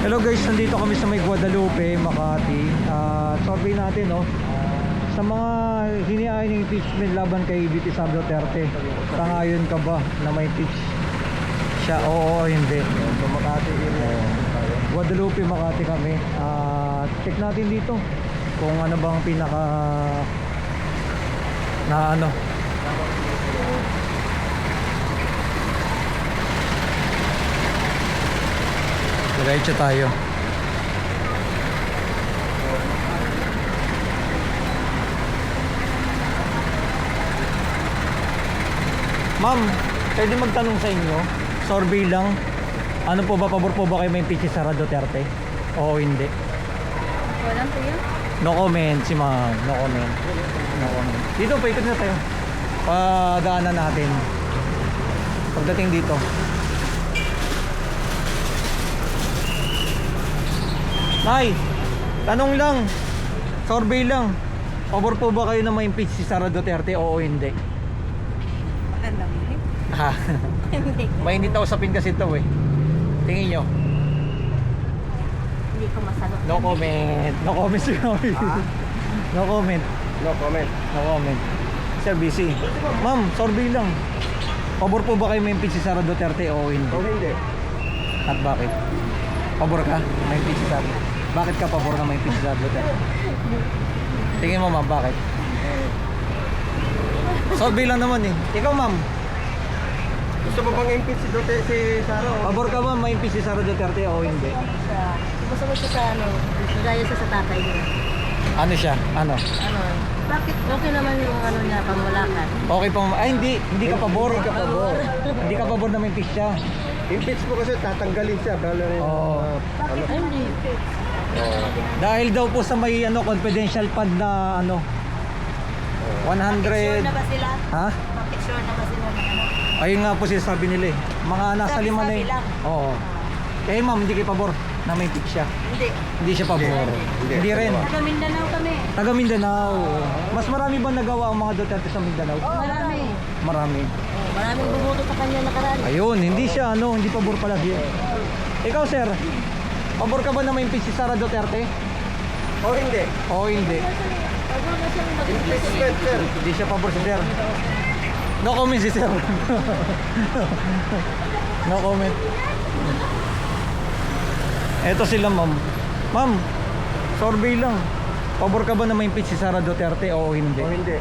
Hello guys, nandito kami sa may Guadalupe, Makati. Survey natin, no? Sa mga hinihain ng impeachment laban kay VP Sara Duterte, sangayon ka ba na may impeach siya? Oo o hindi? So, Makati Guadalupe, Makati kami. Check natin dito kung ano bang pinaka na ano. Diretso tayo. Ma'am, pwede magtanong sa inyo? Survey lang. Ano po ba, pabor po ba kayo may impeach si Sara Duterte? Oo, hindi. Walang kuya? No comment si ma'am. No comment. No comment. Dito, paikot na tayo. Padaanan natin. Pagdating dito. Nay, tanong lang. Survey lang. Pabor po ba kayo na ma-impeach si Sara Duterte? Oo, hindi. Maganda mo eh. Ha? Hindi. Mainit na usapin kasi ito eh. Tingin nyo. Hindi ko masagot. No comment. No comment si mami. No comment. No comment. No comment. Sir, busy. Ma'am, survey lang. Pabor po ba kayo ma-impeach si Sara Duterte? Oo, hindi. O hindi. At bakit? Pabor ka? Ma-impeach si Sara? Bakit ka pabor na ma-impeach si Sara Duterte? Tingin mo ma'am, bakit? Survey lang naman eh. Ikaw ma'am, Gusto mo bang impeach si Duterte si Sara? pabor ka ba ma-impeach si Sara Duterte o hindi? Gusto siya sa ano, gaya siya sa tatay niya. Ano siya? Ano? Ano, bakit okay naman yung ano niya, pamulakan? Okay pa ay hindi ka pabor. Hindi ka pabor. Hindi ka pabor na ma-impeach siya. Impeach mo kasi tatanggalin siya. Oo. Bakit hindi? Dahil daw po sa may ano confidential fund na ano Sure 100. na ba sila? Ha? Bakit sure na ba sila ng ano? Ayun nga po sinasabi nila eh. Mga nasa Sabi-sabi lima na eh. lang. Oo. Kaya ma'am, hindi kayo pabor na may impeach siya. Hindi. Hindi siya pabor. Hindi. Hindi rin. Taga Mindanao kami. Taga Mindanao. Mas marami ba nagawa ang mga Duterte sa Mindanao? Marami. Marami. Maraming bumoto sa kanya nakaraan. Ayun, hindi siya ano, hindi pabor pala siya. Ikaw sir, pabor ka ba na may impeach si Sara Duterte? O hindi. Oo, hindi. Pagod na siyang mag-impeach. Impeachment, sir. Hindi siya pabor si sir. No comment si sir. No comment. Eto sila ma'am. Ma'am, survey lang. Pabor ka ba na may impeach si Sara Duterte o hindi? O hindi.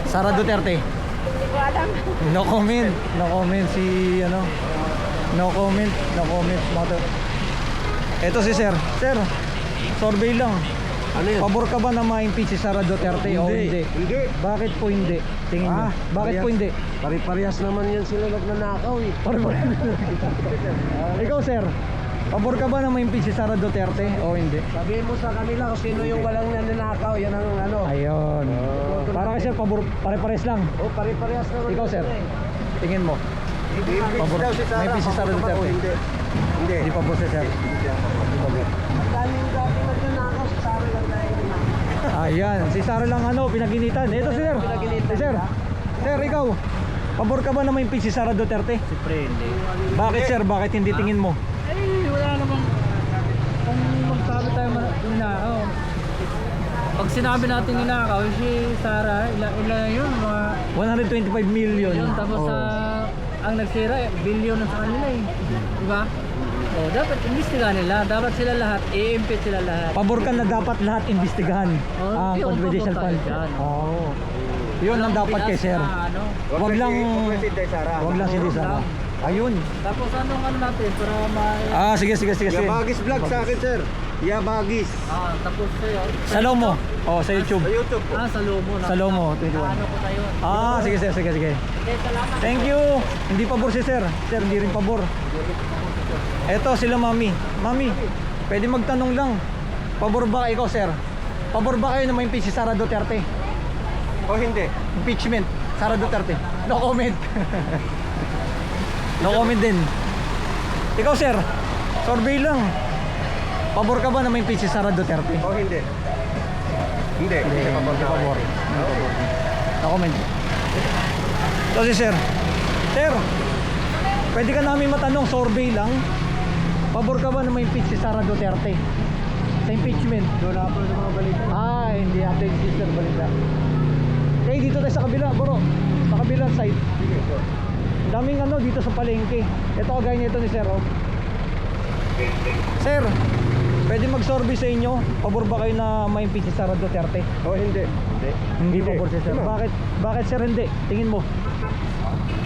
Sara Duterte. Hindi ko alam. No comment. No comment si ano. No comment. No comment. Eto si sir. Sir, survey lang. Ano yun? Pabor ka ba na ma-impeach si Sara Duterte o hindi? Hindi. Bakit po hindi? Tingin nyo. Bakit po hindi? Pare-parehas naman yan sila nagnanakaw eh. Ikaw sir, pabor ka ba na ma-impeach si Sara Duterte o hindi? Sabihin mo sa kanila kung sino yung walang nananakaw. Yan ang ano. Ayun. Para kay sir, pabor, pare-pares lang. O pare-parehas naman. Ikaw sir, tingin mo. Impeach Pabor. daw si Sara. May impeach si Sara Pabor ka ba o Duterte? Hindi. Hindi. Hindi pabor si sir. Ang daming dati nagnanakaw si Sara lang na yun. Ayan, si Sara lang ano, pinaginitan. Ito si sir. Si sir. Sir, ikaw, pabor ka ba na ma-impeach si Sara Duterte? Siyempre hindi. Bakit sir? Bakit hindi tingin mo? Eh, wala namang... Kung magsabi tayo ninakaw. Pag sinabi natin ninakaw, si Sara, ilan yun? Mga 125 million. yun. Tapos Oo. ang nagsira, billion na sa kanila eh. Diba? O, dapat imbestigahan nila. Dapat sila lahat, i-impeach sila lahat. Pabor ka na dapat lahat imbestigahan Oh, ang yun, confidential pabor fund. tayo dyan. Oo. Yun ang dapat kay sir. Ano. Wag lang si Sara. wag lang si Sara. Ayun. Tapos anong ano natin para Sige. Yabagis vlog sa akin, sir. Yabagis. tapos sa'yo. Sa Lomo. Sa YouTube. Sa YouTube po. Sa Lomo. Sa Lomo 21. Ano ko tayo? Sige sir. Okay, salamat. Thank you. Hindi pabor si sir. Sir, hindi rin pabor. Eto sila mami. Mami, pwede magtanong lang. Pabor ba ikaw sir? Pabor ba kayo na ma-impeach si Sara Duterte? O hindi. Impeachment, Sara Duterte. No comment. No comment din. Ikaw sir, survey lang. Pabor ka ba na may impeach si Sara Duterte? O hindi. Hindi. Hindi ka pabor. Pabor. No comment. So si sir. Sir, pwede ka namin matanong, survey lang. Pabor ka ba na ma-impeach si Sara Duterte? Sa impeachment? Doon na po yung mga balita. Hindi update sister balita. Okay, dito tayo sa kabila, bro. Sa kabilang side. Daming ano dito sa palengke. Ito kagaya nito ni Sir. Oh. Sir, pwede mag-survey sa inyo. Pabor ba kayo na ma-impeach si Sara Duterte? Oh, hindi. Hindi pabor si Sir. Bakit? Bakit Sir hindi? Tingin mo.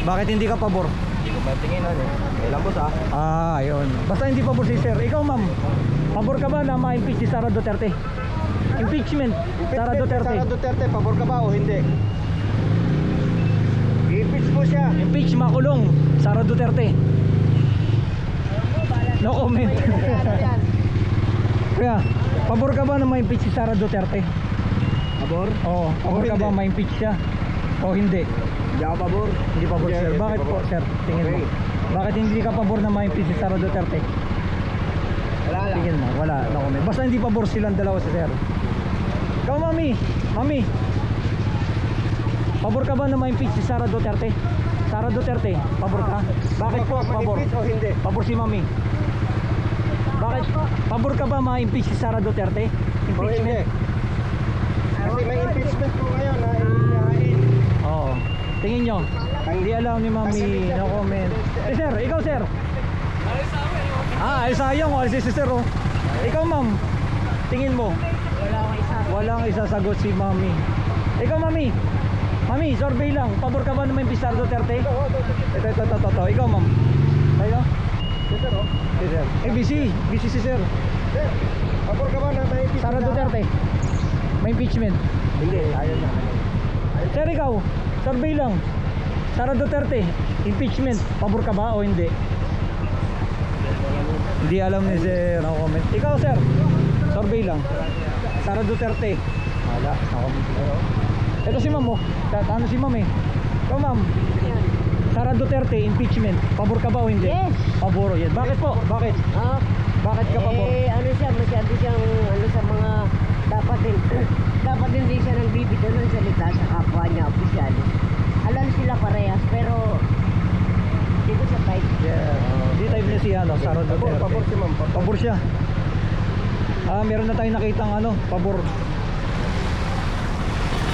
Bakit hindi ka pabor? Hindi ko matingin ano. Kailan po sa? Ayun. Basta hindi pabor si Sir. Ikaw, ma'am. Pabor ka ba na ma-impeach si Sara Duterte? Impeachment. Sara Duterte. Sara Duterte, pabor ka ba o hindi? I-impeach mo siya. Impeach, makulong. Sara Duterte. No comment. Kaya, pabor ka ba na ma-impeach si Sara Duterte? Pabor? Oo. Pabor ka hindi. ba ma-impeach siya? O hindi? Hindi ako pabor. Hindi pabor Hindi, sir. hindi Bakit po pabor. sir? Tingin mo. Okay. Bakit hindi ka pabor na ma-impeach si Sara Duterte? Wala lang. Tingin mo. Wala. No comment. Basta hindi pabor silang dalawa si sir. Ikaw, mami. Mami. Pabor ka ba na ma-impeach si Sara Duterte? Sara Duterte, pabor ka? Bakit po pabor? Ma-impeach o hindi? Pabor si mami. Bakit? Pabor ka ba ma-impeach si Sara Duterte? O hindi? Impeachment? Kasi may impeachment po ngayon na ihain. Oo. Tingin nyo. Hindi alam ni mami. No comment. Sir, ikaw sir. Ay sayang. Alis si sir oh. Ikaw ma'am. Tingin mo. Walang isasagot si mami. Ikaw mami. Mami, survey lang. Pabor ka ba naman Sara Duterte? Ito. Ikaw ma'am. Tayo? Si sir, oh. Si sir. Busy si sir. Sir, pabor ka ba na may impeachment? Sara Duterte. May impeachment. Hindi, ayaw na. Sir, ikaw. Survey lang. Sara Duterte. Impeachment. Pabor ka ba o hindi? Hindi alam ni sir. No comment. Ikaw sir. Survey lang. Sara Duterte. Wala. No comment. Ito si ma'am oh. Ano si ma'am eh? Ikaw ma'am. Sara Duterte. Impeachment. Pabor ka ba o hindi? Yes. Pabor. Yes. Bakit po? Bakit? Ah, Bakit ka pabor? ano siya, masyado siyang ano sa mga dapat din dapat hindi siya nang bibitaw ng salita sa kapwa niya opisyal. Alam sila parehas pero hindi ko siya type. Yeah. Hindi type niya si ano, Sara Duterte. Pabor si ma'am. Pabor siya. Meron na tayong nakitang ano, pabor.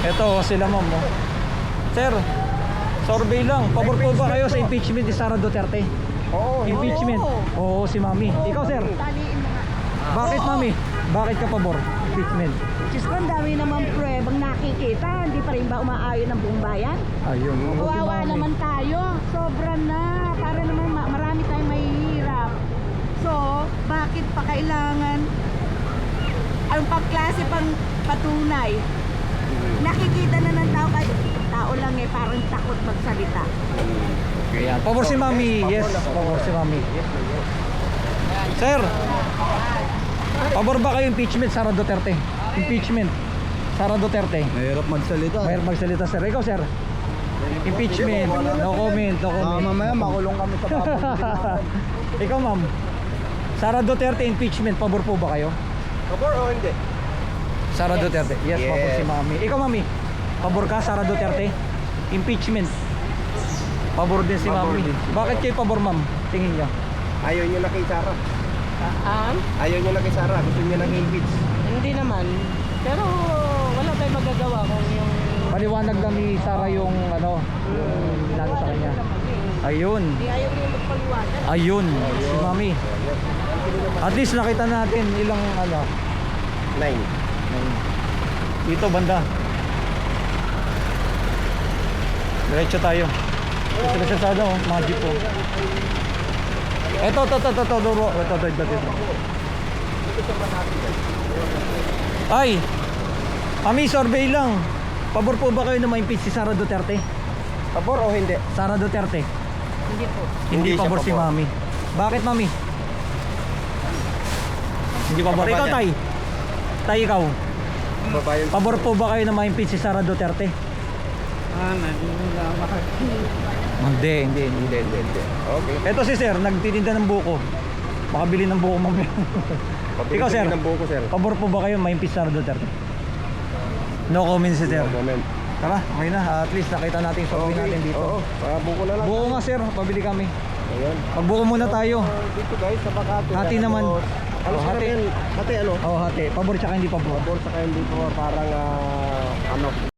Ito sila ma'am. Oh. Sir, survey lang. Pabor po ba kayo sa impeachment ni Sara Duterte? Oo, Impeachment? Oo, si mami. Ikaw sir, Taliin mo nga. bakit mami? Bakit ka pabor? Impeachment. Diyos ko, ang dami naman pruebang nakikita. Hindi pa rin ba umaayon ng buong bayan? Ayun. Oo, si Kawawa mami. naman tayo. Sobra na. Para naman marami tayong mahihirap. So, bakit pa kailangan ang pagklase pang patunay? Nakikita na ng tao kahit tao lang eh parang takot magsalita. Ayan. Pabor si mami. Yes, pabor si mami. Sir, pabor ba kayo impeachment Sara Duterte? Impeachment Sara Duterte. Mahirap magsalita. Mayroon magsalita sir. Ikaw sir. Impeachment. No comment. No comment. Mamaya makulong kami sa pabor. Ikaw ma'am. Sara Duterte impeachment. Pabor po ba kayo? Pabor o hindi? Sara Duterte. Yes, Yes. pabor si mami. Ikaw mami. Pabor ka Sara Duterte? Impeachment. Pabor din si Pabor mami. din. Bakit kayo pabor ma'am? Tingin niyo. Ayaw nyo na kay Sara. Ayaw nyo na kay Sara. Gusto nyo nang impeach. Hindi naman. Pero wala tayong magagawa kung yung Paliwanag lang ni Sara yung ano, yung inano sa kanya. Ayun. ayaw niya magpaliwanag. Ayun. Si mami. At least nakita natin ilang ano, 9. dito banda. Diretso tayo. Ito sa sada oh, mga jeep po. Ito, duro. Ito. Ay, mami, survey lang. Pabor po ba kayo na ma-impeach si Sara Duterte? Pabor o hindi? Sara Duterte. Hindi po. Hindi Hindi siya pabor si pabor. mami. Bakit mami? Hindi pabor. Kapaba Ikaw niya. tay. Tay ikaw. Babayan. Pabor po ba kayo na ma-impeach si Sara Duterte? Hindi. Hindi. Okay. Ito si sir, nagtitinda ng buko. Makabili ng buko mamaya. Ikaw sir, Ng buko, sir. pabor po ba kayo ma-impeach Sara Duterte? No comment si sir. Moment. Tara, okay na. At least nakita natin yung survey natin dito. Oo, buko na lang. Buko nga sir, pabili kami. Ayun. Pagbuko muna tayo. Dito guys, sa Makati. Hati naman. Ano Oh, sa hati. hati ano? Oo, hati. Pabor tsaka hindi pabor. Pabor sa kayo dito parang ano,